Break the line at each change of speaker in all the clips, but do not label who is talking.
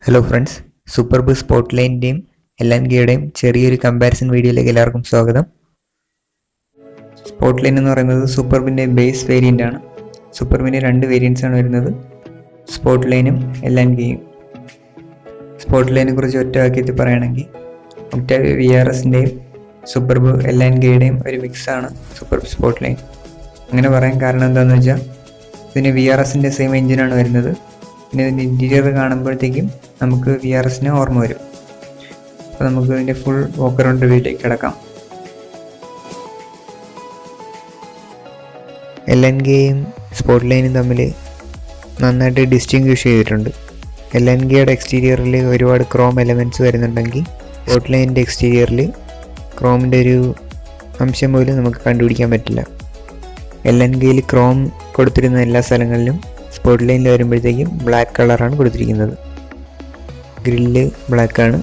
Hello friends, superb സ്പോട്ട്ലൈനിൻ്റെയും LNGയുടെയും ചെറിയൊരു comparison വീഡിയോയിലേക്ക് എല്ലാവർക്കും സ്വാഗതം. സ്പോട്ട്ലൈൻ എന്ന് പറയുന്നത് സൂപ്പർബിൻ്റെ ബേസ് വേരിയൻ്റ് ആണ്. സൂപ്പർബിൻ്റെ രണ്ട് വേരിയൻസ് ആണ് വരുന്നത്, സ്പോട്ട്ലൈനും LNGയും. സ്പോട്ട്ലൈനെ കുറിച്ച് ഒറ്റ വാക്യത്തിൽ പറയുകയാണെങ്കിൽ ഒക്ടാവിയ VRSൻ്റെയും സൂപ്പർബ് LNGയുടെയും ഒരു മിക്സാണ് സൂപ്പർബ് സ്പോട്ട്ലൈൻ. അങ്ങനെ പറയാൻ കാരണം എന്താണെന്ന് വെച്ചാൽ ഇതിന് VRSൻ്റെ സെയിം എഞ്ചിനാണ് വരുന്നത്. പിന്നെ ഇതിൻ്റെ ഇൻറ്റീരിയർ കാണുമ്പോഴത്തേക്കും നമുക്ക് VRSനെ ഓർമ്മ വരും. അപ്പോൾ നമുക്ക് ഇതിൻ്റെ ഫുൾ വാക്ക് അറൗണ്ട് റിവ്യൂയിലേക്ക് കിടക്കാം. LNGയും സ്പോട്ട്ലൈനും തമ്മിൽ നന്നായിട്ട് ഡിസ്റ്റിങ്വിഷ് ചെയ്തിട്ടുണ്ട്. LNGയുടെ എക്സ്റ്റീരിയറിൽ ഒരുപാട് ക്രോം എലമെൻറ്റ്സ് വരുന്നുണ്ടെങ്കിൽ സ്പോട്ട്ലൈനിൻ്റെ എക്സ്റ്റീരിയറിൽ ക്രോമിൻ്റെ ഒരു അംശം പോലും നമുക്ക് കണ്ടുപിടിക്കാൻ പറ്റില്ല. LNGയിൽ ക്രോം കൊടുത്തിരുന്ന എല്ലാ സ്ഥലങ്ങളിലും സ്പോട്ട്ലൈനിൽ വരുമ്പോഴത്തേക്കും ബ്ലാക്ക് കളറാണ് കൊടുത്തിരിക്കുന്നത്. ഗ്രില്ല് ബ്ലാക്കാണ്,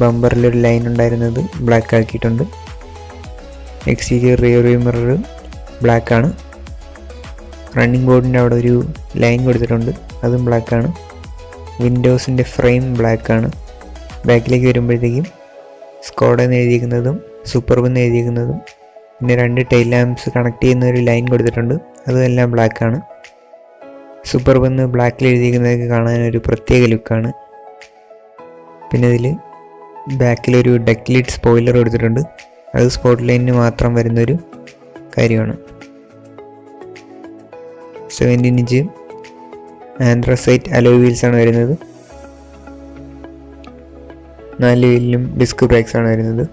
ബമ്പറിലൊരു ലൈൻ ഉണ്ടായിരുന്നത് ബ്ലാക്ക് ആക്കിയിട്ടുണ്ട്. എക്സ്റ്റീരിയർ റിയർ വ്യൂ മിറർ ബ്ലാക്കാണ്. റണ്ണിങ് ബോർഡിൻ്റെ അവിടെ ഒരു ലൈൻ കൊടുത്തിട്ടുണ്ട്, അതും ബ്ലാക്കാണ്. വിൻഡോസിൻ്റെ ഫ്രെയിം ബ്ലാക്കാണ്. ബാക്കിലേക്ക് വരുമ്പോഴത്തേക്കും സ്കോഡ എന്ന് എഴുതിയിരിക്കുന്നതും സൂപ്പർബ് എന്ന് എഴുതിയിരിക്കുന്നതും പിന്നെ രണ്ട് ടൈൽ ലാംപ്സ് കണക്ട് ചെയ്യുന്ന ഒരു ലൈൻ കൊടുത്തിട്ടുണ്ട്, അതെല്ലാം ബ്ലാക്കാണ്. സൂപ്പർബ് എന്ന് ബ്ലാക്കിൽ എഴുതിയിരിക്കുന്നതൊക്കെ കാണാനൊരു പ്രത്യേക ലുക്കാണ്. പിന്നെ ഇതിൽ ബാക്കിലൊരു ഡെക്ലിറ്റ് സ്പോയിലർ കൊടുത്തിട്ടുണ്ട്, അത് സ്പോട്ട്ലൈനിന് മാത്രം വരുന്നൊരു കാര്യമാണ്. 17 ഇഞ്ച് ആന്ത്രസൈറ്റ് അലോയ് വീൽസാണ് വരുന്നത്. 4 വീലിലും ഡിസ്ക് ബ്രേക്സ് ആണ് വരുന്നത്.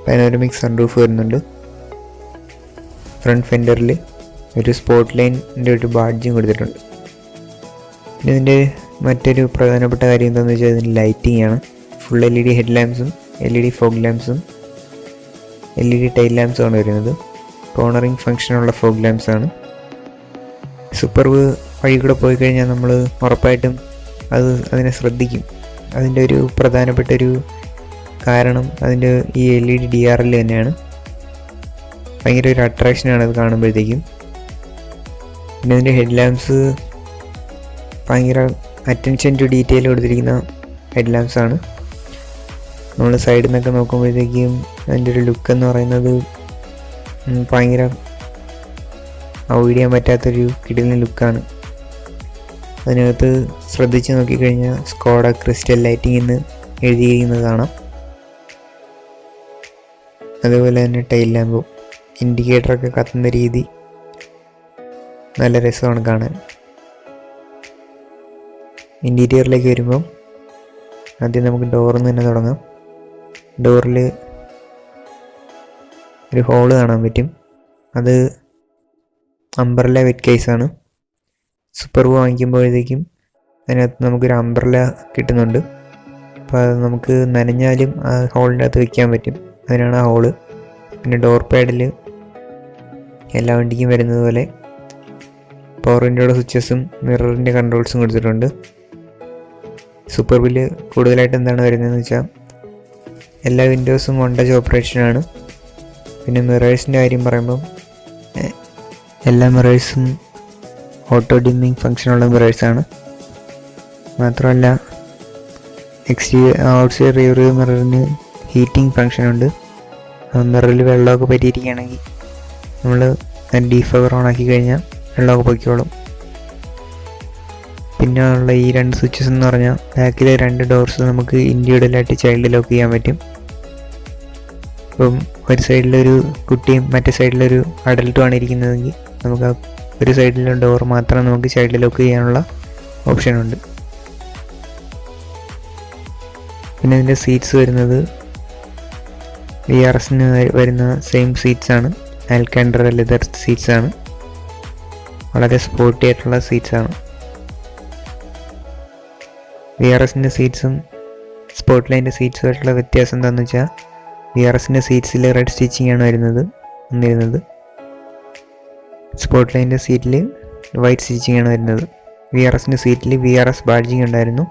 പാനോരമിക് സൺറൂഫ് വരുന്നുണ്ട്. ഫ്രണ്ട് ഫെൻഡറിൽ ഒരു സ്പോട്ട്ലൈനിൻ്റെ ഒരു ബാഡ്ജിങ് കൊടുത്തിട്ടുണ്ട്. പിന്നെ ഇതിൻ്റെ മറ്റൊരു പ്രധാനപ്പെട്ട കാര്യം എന്താണെന്ന് വെച്ചാൽ ഇതിൻ്റെ ലൈറ്റിംഗ് ആണ്. ഫുൾ LED ഹെഡ് ലാംപ്സും LED ഫോഗ് ലാംപ്സും LED ടൈൽ ലാംപ്സും ആണ് വരുന്നത്. കോർണറിങ് ഫംഗ്ഷനുള്ള ഫോഗ് ലാംപ്സ് ആണ്. സൂപ്പർബ് വഴി കൂടെ പോയി കഴിഞ്ഞാൽ നമ്മൾ ഉറപ്പായിട്ടും അതിനെ ശ്രദ്ധിക്കും. അതിൻ്റെ ഒരു പ്രധാനപ്പെട്ട ഒരു കാരണം അതിൻ്റെ ഈ LED DRL തന്നെയാണ്. ഭയങ്കര ഒരു അട്രാക്ഷനാണ് അത് കാണുമ്പോഴത്തേക്കും. പിന്നെ ഇതിൻ്റെ ഹെഡ് ലാംപ്സ് ഭയങ്കര അറ്റൻഷൻ ടു ഡീറ്റെയിൽ കൊടുത്തിരിക്കുന്ന ഹെഡ് ലാംപ്സ് ആണ്. നമ്മൾ സൈഡിൽ നിന്നൊക്കെ നോക്കുമ്പോഴത്തേക്കും അതിൻ്റെ ഒരു ലുക്ക് എന്ന് പറയുന്നത് ഭയങ്കര അവോയ്ഡ് ചെയ്യാൻ പറ്റാത്തൊരു കിടിലൻ ലുക്കാണ്. അതിനകത്ത് ശ്രദ്ധിച്ച് നോക്കിക്കഴിഞ്ഞാൽ സ്കോഡ ക്രിസ്റ്റൽ ലൈറ്റിംഗ് എന്ന് എഴുതിയിരിക്കുന്നത് കാണാം. അതുപോലെ തന്നെ ടൈൽ ലാമ്പും ഇൻഡിക്കേറ്ററൊക്കെ കത്തുന്ന രീതി നല്ല രസമാണ് കാണാൻ. ഇൻറ്റീരിയറിലേക്ക് വരുമ്പം ആദ്യം നമുക്ക് ഡോറിൽ നിന്ന് തന്നെ തുടങ്ങാം. ഡോറിൽ ഒരു ഹോള് കാണാൻ പറ്റും, അത് അംബ്രല്ല വെറ്റ് കേസാണ്. സൂപ്പർബ് വാങ്ങിക്കുമ്പോഴത്തേക്കും അതിനകത്ത് നമുക്കൊരു അംബ്രല്ല കിട്ടുന്നുണ്ട്. അപ്പോൾ അത് നമുക്ക് നനഞ്ഞാലും ആ ഹോളിൻ്റെ അകത്ത് വയ്ക്കാൻ പറ്റും, അതിനാണ് ആ ഹോള്. പിന്നെ ഡോർ പാഡിൽ എല്ലാ വണ്ടിക്കും വരുന്നത് പോലെ പവർ വിൻഡോയുടെ സ്വിച്ചസും മിററിൻ്റെ കൺട്രോൾസും കൊടുത്തിട്ടുണ്ട്. സൂപ്പർബിൽ കൂടുതലായിട്ട് എന്താണ് വരുന്നതെന്ന് വെച്ചാൽ എല്ലാ വിൻഡോസും വൺ ടച്ച് ഓപ്പറേഷനാണ്. പിന്നെ മിറേഴ്സിൻ്റെ കാര്യം പറയുമ്പം എല്ലാ മിറേഴ്സും ഓട്ടോ ഡിമ്മിങ് ഫങ്ഷനുള്ള മിറേഴ്സാണ്. മാത്രമല്ല ഔട്ട്സൈഡ് റിയർ വ്യൂ മിററിന് ഹീറ്റിംഗ് ഫങ്ഷനുണ്ട്. മിററിൽ വെള്ളമൊക്കെ പറ്റിയിരിക്കുകയാണെങ്കിൽ നമ്മൾ ഡീഫഗർ ഓൺ ആക്കി കഴിഞ്ഞാൽ വെള്ളമൊക്കെ പൊയ്ക്കോളും. പിന്നെ ഉള്ള ഈ രണ്ട് സ്വിച്ചസ് എന്ന് പറഞ്ഞാൽ ബാക്കിലെ രണ്ട് ഡോർസ് നമുക്ക് ഇൻഡിവിജ്വലായിട്ട് ചൈൽഡ് ലോക്ക് ചെയ്യാൻ പറ്റും. ഇപ്പം ഒരു സൈഡിലൊരു കുട്ടിയും മറ്റേ സൈഡിലൊരു അഡൽട്ടുമാണ് ഇരിക്കുന്നതെങ്കിൽ നമുക്ക് ഒരു സൈഡിലെ ഡോർ മാത്രം നമുക്ക് ചൈൽഡ് ലോക്ക് ചെയ്യാനുള്ള ഓപ്ഷനുണ്ട്. പിന്നെ ഇതിൻ്റെ സീറ്റ്സ് വരുന്നത് VRSന് വരുന്ന സെയിം സീറ്റ്സാണ്. ആൽക്കാൻഡ്ര ലെതർ സീറ്റ്സാണ്. വളരെ സ്പോർട്ടി ആയിട്ടുള്ള സീറ്റ്സാണ്. VRSൻ്റെ സീറ്റ്സും സ്പോട്ട്ലൈൻ്റെ സീറ്റ്സുമായിട്ടുള്ള വ്യത്യാസം എന്താണെന്ന് വെച്ചാൽ VRSൻ്റെ സീറ്റ്സിൽ റെഡ് സ്റ്റിച്ചിങ് ആണ് വന്നിരുന്നത്. സ്പോട്ട്ലൈൻ്റെ സീറ്റിൽ വൈറ്റ് സ്റ്റിച്ചിങ് ആണ് വരുന്നത്. VRSൻ്റെ സീറ്റിൽ VRS ബാഡ്ജിങ് ഉണ്ടായിരുന്നു.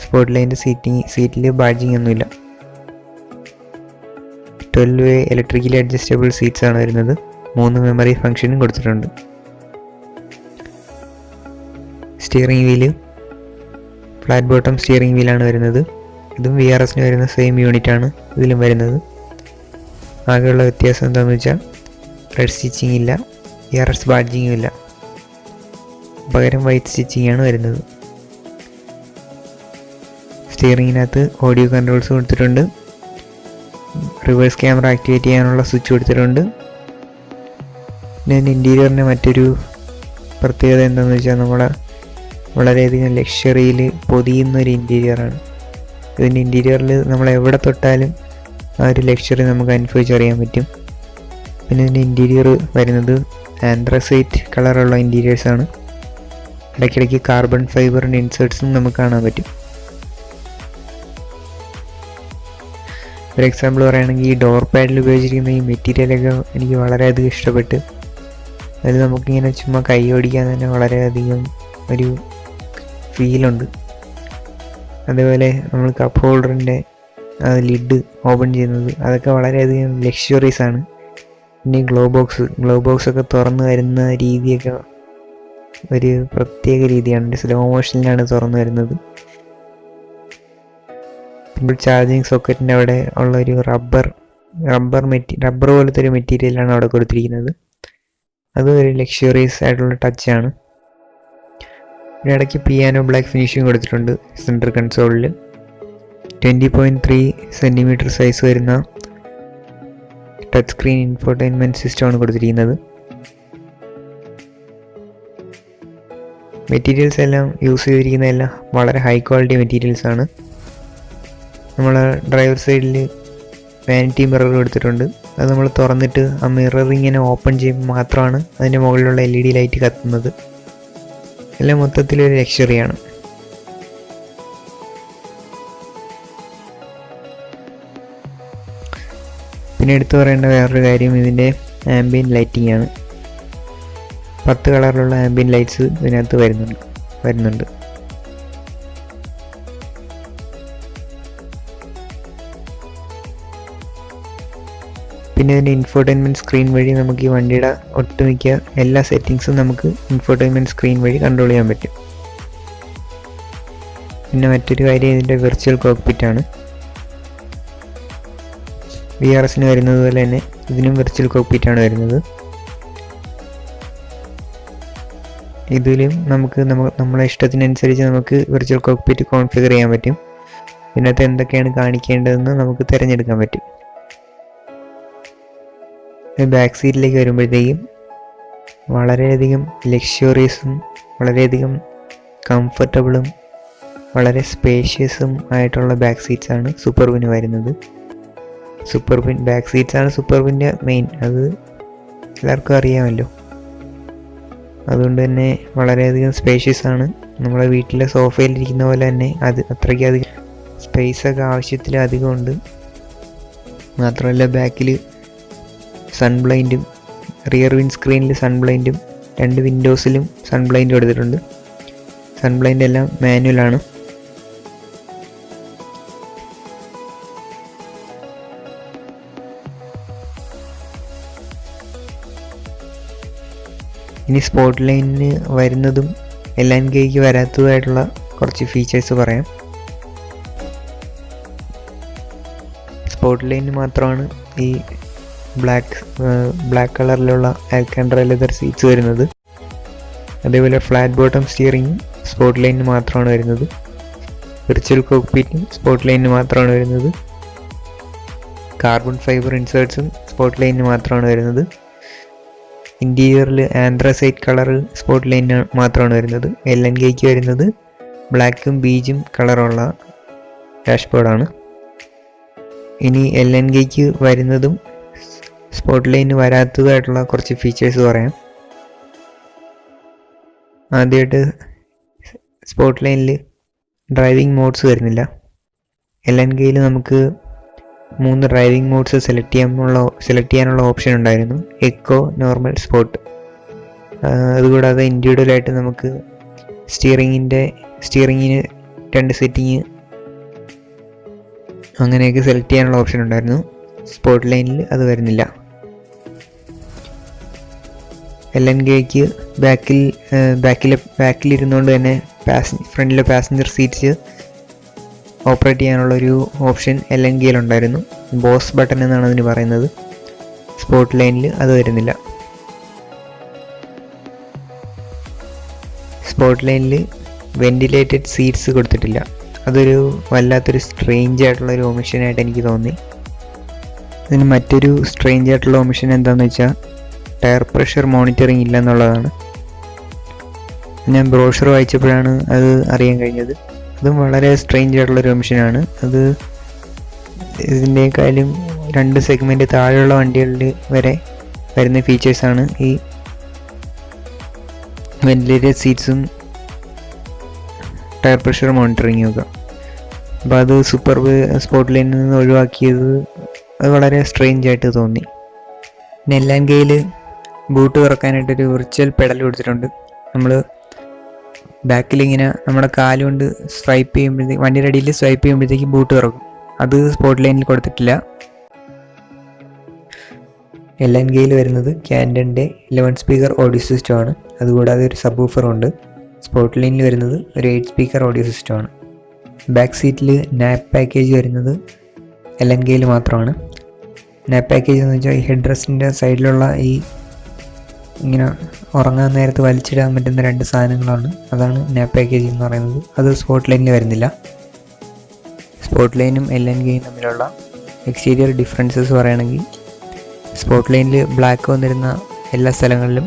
സ്പോട്ട്ലൈൻ്റെ സീറ്റിൽ ബാഡ്ജിങ് ഒന്നുമില്ല. 12 ഇലക്ട്രിക്കലി അഡ്ജസ്റ്റബിൾ സീറ്റ്സ് ആണ് വരുന്നത്. 3 മെമ്മറി ഫംഗ്ഷനും കൊടുത്തിട്ടുണ്ട്. Steering wheel flat bottom steering വീലാണ് വരുന്നത്. ഇതും VRSന് വരുന്ന സെയിം യൂണിറ്റാണ് ഇതിലും വരുന്നത്. ആകെയുള്ള വ്യത്യാസം എന്താണെന്ന് വെച്ചാൽ റെഡ് സ്റ്റിച്ചിങ് ഇല്ല, VRS ബാഡ്ജിങ്ങും ഇല്ല, പകരം വൈറ്റ് സ്റ്റിച്ചിങ് ആണ് വരുന്നത്. സ്റ്റിയറിങ്ങിനകത്ത് ഓഡിയോ കൺട്രോൾസ് കൊടുത്തിട്ടുണ്ട്, റിവേഴ്സ് ക്യാമറ ആക്ടിവേറ്റ് ചെയ്യാനുള്ള സ്വിച്ച് കൊടുത്തിട്ടുണ്ട്. പിന്നെ ഇൻറ്റീരിയറിൻ്റെ മറ്റൊരു പ്രത്യേകത എന്താണെന്ന് വെച്ചാൽ നമ്മളെ വളരെയധികം ലക്ഷറിയിൽ പൊതിയുന്നൊരു ഇൻറ്റീരിയറാണ്. ഇതിൻ്റെ ഇൻറ്റീരിയറിൽ നമ്മൾ എവിടെ തൊട്ടാലും ആ ഒരു ലക്ഷറി നമുക്ക് അനുഭവിച്ചറിയാൻ പറ്റും. പിന്നെ ഇതിൻ്റെ ഇൻറ്റീരിയർ വരുന്നത് ആന്ത്രസൈറ്റ് കളറുള്ള ഇൻറ്റീരിയേഴ്സാണ്. ഇടയ്ക്കിടയ്ക്ക് കാർബൺ ഫൈബറിൻ്റെ ഇൻസേർട്ട്സും നമുക്ക് കാണാൻ പറ്റും. ഒരു എക്സാമ്പിൾ പറയുകയാണെങ്കിൽ ഈ ഡോർ പാഡിൽ ഉപയോഗിച്ചിരിക്കുന്ന ഈ മെറ്റീരിയലൊക്കെ എനിക്ക് വളരെയധികം ഇഷ്ടപ്പെട്ട്. അത് നമുക്കിങ്ങനെ ചുമ്മാ കൈ ഓടിക്കാൻ തന്നെ വളരെയധികം ഒരു ഫീലുണ്ട്. അതേപോലെ നമ്മൾ കപ്പ് ഹോൾഡറിൻ്റെ ലിഡ് ഓപ്പൺ ചെയ്യുന്നത് അതൊക്കെ വളരെയധികം ലക്ഷറീസ് ആണ്. പിന്നെ ഗ്ലോ ബോക്സ് ഒക്കെ തുറന്നു വരുന്ന രീതിയൊക്കെ ഒരു പ്രത്യേക രീതിയാണ്. സ്ലോ മോഷനിലാണ് തുറന്നു വരുന്നത്. പിന്നെ ചാർജിങ് സോക്കറ്റിൻ്റെ അവിടെ ഉള്ള ഒരു റബ്ബർ പോലത്തെ ഒരു മെറ്റീരിയലാണ് അവിടെ കൊടുത്തിരിക്കുന്നത്. അത് ഒരു ലക്ഷറിയസ് ആയിട്ടുള്ള ടച്ചാണ്. പിന്നെ ഇടയ്ക്ക് പിയാനോ ബ്ലാക്ക് ഫിനിഷിങ് കൊടുത്തിട്ടുണ്ട്. സെൻറ്റർ കൺസോളിൽ 20.3 സെൻറ്റിമീറ്റർ സൈസ് വരുന്ന ടച്ച് സ്ക്രീൻ ഇൻഫോർടൈൻമെൻറ്റ് സിസ്റ്റമാണ് കൊടുത്തിരിക്കുന്നത്. മെറ്റീരിയൽസ് എല്ലാം യൂസ് ചെയ്തിരിക്കുന്നതെല്ലാം വളരെ ഹൈ ക്വാളിറ്റി മെറ്റീരിയൽസാണ്. നമ്മൾ ഡ്രൈവർ സൈഡിൽ വാനിറ്റി മിറർ കൊടുത്തിട്ടുണ്ട്. അത് നമ്മൾ തുറന്നിട്ട് ആ മിറർ ഇങ്ങനെ ഓപ്പൺ ചെയ്യുമ്പോൾ മാത്രമാണ് അതിൻ്റെ മുകളിലുള്ള LED ലൈറ്റ് കത്തുന്നത്. എല്ലാം മൊത്തത്തിലൊരു ലക്ഷറിയാണ്. പിന്നെ എടുത്തു പറയേണ്ട വേറൊരു കാര്യം ഇതിൻ്റെ ആംബിയൻറ്റ് ലൈറ്റിംഗ് ആണ്. 10 കളറിലുള്ള ആംബിയൻറ്റ് ലൈറ്റ്സ് ഇതിനകത്ത് വരുന്നുണ്ട്. പിന്നെ ഇതിൻ്റെ ഇൻഫോർടൈൻമെൻറ്റ് സ്ക്രീൻ വഴി നമുക്ക് ഈ വണ്ടിയുടെ ഒട്ടുമിക്ക എല്ലാ സെറ്റിങ്സും നമുക്ക് ഇൻഫോർടൈൻമെൻറ്റ് സ്ക്രീൻ വഴി കൺട്രോൾ ചെയ്യാൻ പറ്റും. പിന്നെ മറ്റൊരു കാര്യം ഇതിൻ്റെ വിർച്വൽ കോക്ക്പിറ്റാണ്. VRSന് വരുന്നത് പോലെ തന്നെ ഇതിനും വിർച്വൽ കോക്ക്പിറ്റാണ് വരുന്നത്. ഇതിലും നമുക്ക് നമ്മളെ ഇഷ്ടത്തിനനുസരിച്ച് നമുക്ക് വിർച്വൽ കോക്ക്പിറ്റ് കോൺഫിഗർ ചെയ്യാൻ പറ്റും. ഇതിനകത്ത് എന്തൊക്കെയാണ് കാണിക്കേണ്ടതെന്ന് നമുക്ക് തിരഞ്ഞെടുക്കാൻ പറ്റും. ബാക്ക് സീറ്റിലേക്ക് വരുമ്പോഴത്തേക്കും വളരെയധികം ലക്ഷറിയസും വളരെയധികം കംഫർട്ടബിളും വളരെ സ്പേഷ്യസും ആയിട്ടുള്ള ബാക്ക് സീറ്റ്സാണ് സൂപ്പർബിന് വരുന്നത്. ബാക്ക് സീറ്റ്സാണ് സൂപ്പർബിൻ്റെ മെയിൻ, അത് എല്ലാവർക്കും അറിയാമല്ലോ. അതുകൊണ്ട് തന്നെ വളരെയധികം സ്പേഷ്യസ് ആണ്. നമ്മളെ വീട്ടിലെ സോഫയിലിരിക്കുന്ന പോലെ തന്നെ അത് അത്രയ്ക്കധികം സ്പേസൊക്കെ ആവശ്യത്തിലധികം ഉണ്ട്. മാത്രമല്ല ബാക്കിൽ സൺബ്ലൈൻഡും റിയർ വിൻഡ് സ്ക്രീനിൽ സൺബ്ലൈൻഡും 2 വിൻഡോസിലും സൺബ്ലൈൻഡ് കൊടുത്തിട്ടുണ്ട്. സൺബ്ലൈൻഡ് എല്ലാം മാനുവലാണ്. ഇനി സ്പോട്ട് ലൈനിന് വരുന്നതും LNGക്ക് വരാത്തതായിട്ടുള്ള കുറച്ച് ഫീച്ചേഴ്സ് പറയാം. സ്പോട്ട് ലൈനിന് മാത്രമാണ് ഈ ബ്ലാക്ക് കളറിലുള്ള ആൽക്കാൻഡ്ര ലെതർ സീറ്റ്സ് വരുന്നത്. അതേപോലെ ഫ്ലാറ്റ് ബോട്ടം സ്റ്റിയറിംഗ് സ്പോട്ട് ലൈനിന് മാത്രമാണ് വരുന്നത്. വിർച്വൽ കോക്ക്പിറ്റും സ്പോട്ട് ലൈനിന് മാത്രമാണ് വരുന്നത്. കാർബൺ ഫൈബർ ഇൻസേർട്ട്സും സ്പോട്ട് ലൈനിന് മാത്രമാണ് വരുന്നത്. ഇൻറ്റീരിയറിൽ ആന്ത്രസൈറ്റ് കളർ സ്പോട്ട് ലൈനിന് മാത്രമാണ് വരുന്നത്. LNGക്ക് വരുന്നത് ബ്ലാക്കും ബീജും കളറുള്ള ഡാഷ്ബോർഡാണ്. ഇനി LNGക്ക് വരുന്നതും സ്പോട്ട് ലൈനിന് വരാത്തതായിട്ടുള്ള കുറച്ച് ഫീച്ചേഴ്സ് പറയാം. ആദ്യമായിട്ട് സ്പോട്ട് ലൈനിൽ ഡ്രൈവിംഗ് മോഡ്സ് വരുന്നില്ല. LNGയിൽ നമുക്ക് 3 ഡ്രൈവിംഗ് മോഡ്സ് സെലക്ട് ചെയ്യാനുള്ള ഓപ്ഷൻ ഉണ്ടായിരുന്നു: എക്കോ, നോർമൽ, സ്പോർട്ട്. അതുകൂടാതെ ഇൻഡിവിജ്വലായിട്ട് നമുക്ക് സ്റ്റിയറിങ്ങിന് 2 സെറ്റിങ് അങ്ങനെയൊക്കെ സെലക്ട് ചെയ്യാനുള്ള ഓപ്ഷൻ ഉണ്ടായിരുന്നു. സ്പോട്ട് ലൈനിൽ അത് വരുന്നില്ല. LNGക്ക് ബാക്കിലിരുന്നുകൊണ്ട് തന്നെ ഫ്രണ്ടിലെ പാസഞ്ചർ സീറ്റ്സ് ഓപ്പറേറ്റ് ചെയ്യാനുള്ളൊരു ഓപ്ഷൻ LNGയിലുണ്ടായിരുന്നു. ബോസ് ബട്ടൺ എന്നാണ് അതിന് പറയുന്നത്. സ്പോർട്ട് ലൈനിൽ അത് വരുന്നില്ല. സ്പോർട്ട് ലൈനിൽ വെന്റിലേറ്റഡ് സീറ്റ്സ് കൊടുത്തിട്ടില്ല. അതൊരു വല്ലാത്തൊരു സ്ട്രേഞ്ച് ആയിട്ടുള്ളൊരു ഒമിഷനായിട്ട് എനിക്ക് തോന്നി. ഇതിന് മറ്റൊരു സ്ട്രേഞ്ച് ആയിട്ടുള്ള ഒമിഷൻ എന്താണെന്ന് വെച്ചാൽ ടയർ പ്രഷർ മോണിറ്ററിങ് ഇല്ല എന്നുള്ളതാണ്. ഞാൻ ബ്രോഷർ വായിച്ചപ്പോഴാണ് അത് അറിയാൻ കഴിഞ്ഞത്. അതും വളരെ സ്ട്രേഞ്ച് ആയിട്ടുള്ളൊരു ഒമിഷനാണ്. അത് ഇതിൻ്റെക്കാളും 2 സെഗ്മെൻറ്റ് താഴെയുള്ള വണ്ടികളിൽ വരെ വരുന്ന ഫീച്ചേഴ്സാണ് ഈ വെന്റിലേറ്റഡ് സീറ്റ്സും ടയർ പ്രഷർ മോണിറ്ററിങ്ങും ഒക്കെ. അപ്പോൾ അത് സ്പോർട്ട് ലൈനിൽ നിന്ന് ഒഴിവാക്കിയത് അത് വളരെ സ്ട്രേഞ്ച് ആയിട്ട് തോന്നി. പിന്നെ LNGയിൽ ബൂട്ട് തുറക്കാനായിട്ടൊരു വിർച്വൽ പെഡൽ കൊടുത്തിട്ടുണ്ട്. നമ്മൾ ബാക്കിലിങ്ങനെ നമ്മുടെ കാലുകൊണ്ട് സ്വൈപ്പ് ചെയ്യുമ്പോഴത്തേക്ക് വണ്ടിയുടെ അടിയിൽ സ്വൈപ്പ് ചെയ്യുമ്പോഴത്തേക്ക് ബൂട്ട് തുറക്കും. അത് സ്പോർട്ട് ലൈനിൽ കൊടുത്തിട്ടില്ല. LNGയിൽ വരുന്നത് ക്യാൻഡൻ്റെ 11 സ്പീക്കർ ഓഡിയോ സിസ്റ്റമാണ്. അതുകൂടാതെ ഒരു സബ് വൂഫറും ഉണ്ട്. സ്പോർട്ട് ലൈനിൽ വരുന്നത് ഒരു 8 സ്പീക്കർ ഓഡിയോ സിസ്റ്റമാണ്. ബാക്ക് സീറ്റിൽ നാപ്പ് പാക്കേജ് വരുന്നത് LNGയിൽ മാത്രമാണ്. നാപ്പ് പാക്കേജ് എന്ന് വെച്ചാൽ ഈ ഹെഡ് റെസ്റ്റിൻ്റെ സൈഡിലുള്ള ഈ ഇങ്ങനെ ഉറങ്ങാൻ നേരത്ത് വലിച്ചിടാൻ പറ്റുന്ന 2 സാധനങ്ങളാണ്. അതാണ് നാപ്പ് പാക്കേജ് എന്ന് പറയുന്നത്. അത് സ്പോർട്ട് ലൈനിൽ വരുന്നില്ല. സ്പോർട്ട് ലൈനും LNGയും തമ്മിലുള്ള എക്സ്റ്റീരിയർ ഡിഫറൻസസ് പറയുകയാണെങ്കിൽ സ്പോർട്ട് ലൈനിൽ ബ്ലാക്ക് വന്നിരുന്ന എല്ലാ സ്ഥലങ്ങളിലും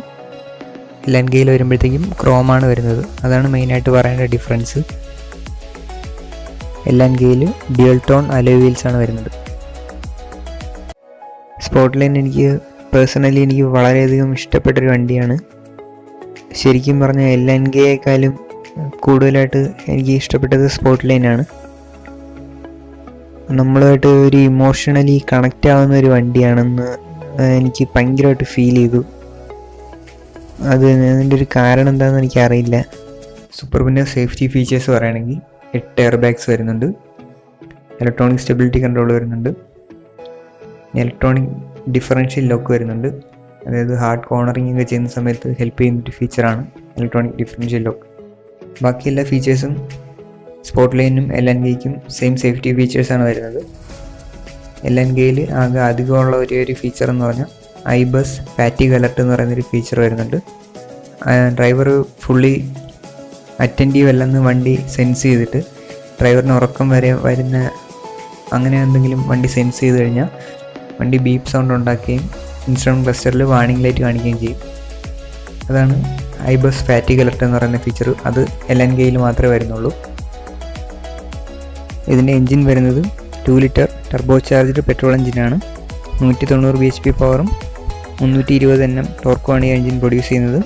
LNGയിൽ വരുമ്പോഴത്തേക്കും ക്രോമാണ് വരുന്നത്. അതാണ് മെയിനായിട്ട് പറയേണ്ട ഡിഫറൻസ്. LNGയിൽ ഡ്യുവൽ ടോൺ അലോയ് വീൽസ് ആണ് വരുന്നത്. സ്പോർട്ട് ലൈൻ പേഴ്സണലി എനിക്ക് വളരെയധികം ഇഷ്ടപ്പെട്ടൊരു വണ്ടിയാണ്. ശരിക്കും പറഞ്ഞാൽ LNGയേക്കാളും കൂടുതലായിട്ട് എനിക്ക് ഇഷ്ടപ്പെട്ടത് സ്പോർട്ട് ലൈനാണ്. നമ്മളുമായിട്ട് ഒരു ഇമോഷണലി കണക്റ്റ് ആവുന്ന ഒരു വണ്ടിയാണെന്ന് എനിക്ക് ഭയങ്കരമായിട്ട് ഫീൽ ചെയ്തു. അതിൻ്റെ ഒരു കാരണം എന്താണെന്ന് എനിക്കറിയില്ല. സൂപ്പർബിൻ്റെ സേഫ്റ്റി ഫീച്ചേഴ്സ് പറയുകയാണെങ്കിൽ 8 എയർ ബാഗ്സ് വരുന്നുണ്ട്, ഇലക്ട്രോണിക് സ്റ്റെബിലിറ്റി കൺട്രോൾ വരുന്നുണ്ട്, ഇലക്ട്രോണിക് ഡിഫറൻഷ്യൽ ലോക്ക് വരുന്നുണ്ട്. അതായത് ഹാർഡ് കോർണറിങ് ഒക്കെ ചെയ്യുന്ന സമയത്ത് ഹെൽപ്പ് ചെയ്യുന്നൊരു ഫീച്ചറാണ് ഇലക്ട്രോണിക് ഡിഫറൻഷ്യൽ ലോക്ക്. ബാക്കി എല്ലാ ഫീച്ചേഴ്സും സ്പോർട്ട് ലൈനും LNGയ്ക്കും സെയിം സേഫ്റ്റി ഫീച്ചേഴ്സാണ് വരുന്നത്. LNGയിൽ ആകെ അധികമുള്ള ഒരു ഫീച്ചർ എന്ന് പറഞ്ഞാൽ IBUS ഫാറ്റിഗ് അലർട്ട് എന്ന് പറയുന്നൊരു ഫീച്ചർ വരുന്നുണ്ട്. ഡ്രൈവർ ഫുള്ളി അറ്റൻറ്റീവ് അല്ലെന്ന് വണ്ടി സെൻസ് ചെയ്തിട്ട് ഡ്രൈവറിന് ഉറക്കം വരെ വരുന്ന അങ്ങനെ എന്തെങ്കിലും വണ്ടി സെൻസ് ചെയ്ത് കഴിഞ്ഞാൽ വണ്ടി ബീപ്പ് സൗണ്ട് ഉണ്ടാക്കുകയും ഇൻസ്ട്രുമെൻറ്റ് ക്ലസ്റ്ററിൽ വാർണിംഗ് ലൈറ്റ് കാണിക്കുകയും ചെയ്യും. അതാണ് IBUS ഫാറ്റിഗ് അലർട്ട് എന്ന് പറയുന്ന ഫീച്ചർ. അത് LNGയിൽ മാത്രമേ വരുന്നുള്ളൂ. ഇതിൻ്റെ എൻജിൻ വരുന്നത് 2 ലിറ്റർ ടർബോ ചാർജ്ഡ് പെട്രോൾ എഞ്ചിനാണ്. 190 bhp പവറും 320 Nm ടോർക്കുമാണ് ഈ എഞ്ചിൻ പ്രൊഡ്യൂസ് ചെയ്യുന്നത്.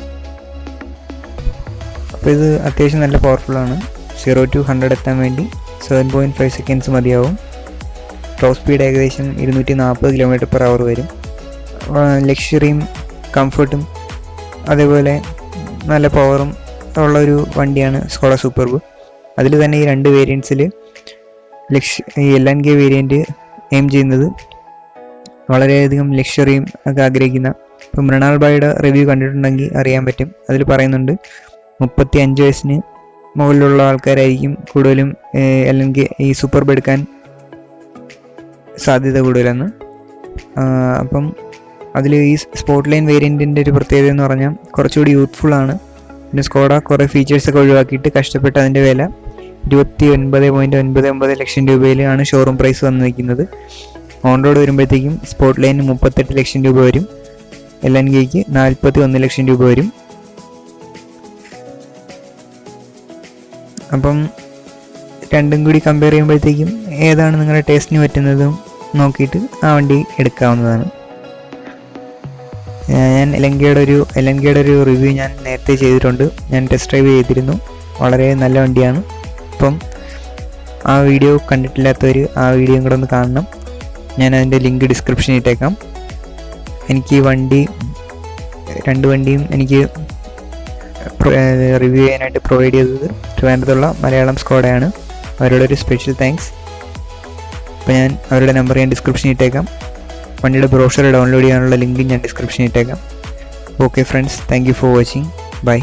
അപ്പോൾ ഇത് അത്യാവശ്യം നല്ല പവർഫുള്ളാണ്. 0 to 100 എത്താൻ വേണ്ടി 7.5 seconds മതിയാവും. ടോപ്പ് സ്പീഡ് ഏകദേശം 240 km/h വരും. ലക്ഷറിയും കംഫർട്ടും അതേപോലെ നല്ല പവറും ഉള്ളൊരു വണ്ടിയാണ് സ്കോഡ സൂപ്പർബ്. അതിൽ തന്നെ ഈ 2 വേരിയൻസിൽ ഈ LNG വേരിയൻറ്റ് എയിം ചെയ്യുന്നത് വളരെയധികം ലക്ഷറിയും ഒക്കെ ആഗ്രഹിക്കുന്ന, ഇപ്പം മൃണാൾ ഭായിയുടെ റിവ്യൂ കണ്ടിട്ടുണ്ടെങ്കിൽ അറിയാൻ പറ്റും. അതിൽ പറയുന്നുണ്ട് 35 വയസ്സിന് മുകളിലുള്ള ആൾക്കാരായിരിക്കും കൂടുതലും LNG ഈ സൂപ്പർബ് എടുക്കാൻ സാധ്യത കൂടുതലെന്ന്. അപ്പം അതിൽ ഈ സ്പോർട്ട് ലൈൻ വേരിയൻറ്റിൻ്റെ ഒരു പ്രത്യേകത എന്ന് പറഞ്ഞാൽ കുറച്ചുകൂടി യൂത്ത്ഫുള്ളാണ്. പിന്നെ സ്കോഡ കുറേ ഫീച്ചേഴ്സൊക്കെ ഒഴിവാക്കിയിട്ട് കഷ്ടപ്പെട്ട് അതിൻ്റെ വില 29.99 ലക്ഷം രൂപയിലാണ് ഷോറൂം പ്രൈസ് വന്ന് നിൽക്കുന്നത്. ഓൺ റോഡ് വരുമ്പോഴത്തേക്കും സ്പോർട്ട് ലൈനിന് 38 ലക്ഷം രൂപ വരും, LNGയ്ക്ക് 41 ലക്ഷം രൂപ വരും. അപ്പം രണ്ടും കൂടി കമ്പയർ ചെയ്യുമ്പോഴത്തേക്കും ഏതാണ് നിങ്ങളുടെ ടേസ്റ്റിന് പറ്റുന്നതും നോക്കിയിട്ട് ആ വണ്ടി എടുക്കാവുന്നതാണ്. ഞാൻ LNGയുടെ ഒരു റിവ്യൂ ഞാൻ നേരത്തെ ചെയ്തിട്ടുണ്ട്. ഞാൻ ടെസ്റ്റ് ഡ്രൈവ് ചെയ്തിരുന്നു. വളരെ നല്ല വണ്ടിയാണ്. അപ്പം ആ വീഡിയോ കണ്ടിട്ടില്ലാത്തവർ ആ വീഡിയോയും കൂടെ ഒന്ന് കാണണം. ഞാൻ അതിൻ്റെ ലിങ്ക് ഡിസ്ക്രിപ്ഷനിൽ ഇട്ടേക്കാം. എനിക്ക് രണ്ട് വണ്ടിയും എനിക്ക് റിവ്യൂ ചെയ്യാനായിട്ട് പ്രൊവൈഡ് ചെയ്തത് ട്രിവാൻഡ്രത്തുള്ള മലയാളം സ്ക്വാഡാണ്. അവരോടൊരു സ്പെഷ്യൽ താങ്ക്സ്. അപ്പോൾ ഞാൻ അവരുടെ നമ്പർ ഞാൻ ഡിസ്ക്രിപ്ഷനിൽ ഇട്ടേക്കാം. വണ്ടിയുടെ ബ്രോഷർ ഡൗൺലോഡ് ചെയ്യാനുള്ള ലിങ്ക് ഞാൻ ഡിസ്ക്രിപ്ഷനിൽ ഇട്ടേക്കാം. Okay friends, thank you for watching. By.